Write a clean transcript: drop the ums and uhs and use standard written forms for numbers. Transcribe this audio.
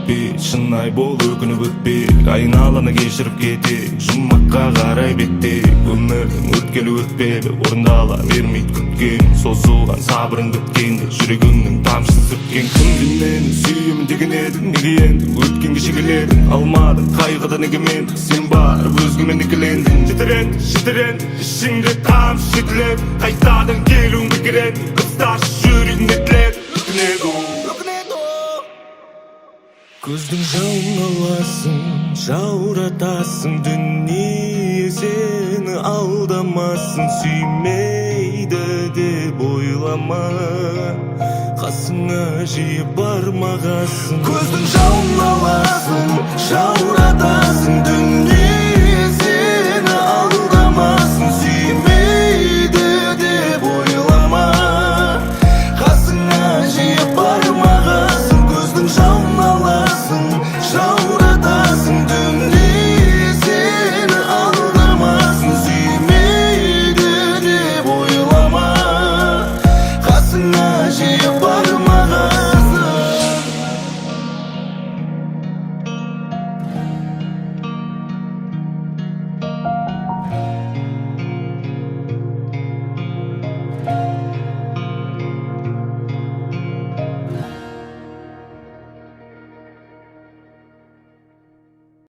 жетпей, шынай бол өкініп өтпей, айналаны кешіріп кетейік, жұмаққа қарай беттейік. Өмірдің өткелі өтпелі, орындала бермейді күткен, созылған сабырың біткенде, жүрегіңнің тамшысын сүрткен. Күнде мені сүйемін деген едің, неге енді өткенге шегеледің? Алмадың қайғыда неге мендік, сен барып өзгемен екілендің. Жетір енді, ішіңде тамшы жетіледі, қайтадан келуің бекер еді, қысташы жүрегің етіледі. Өкінеді көздің жауын аласың, жауратасың, дүние сені алдамасын. Сүймейді деп ойлама, қасыңа жиі бармағасын. Көздің жауын аласың, жауратасың,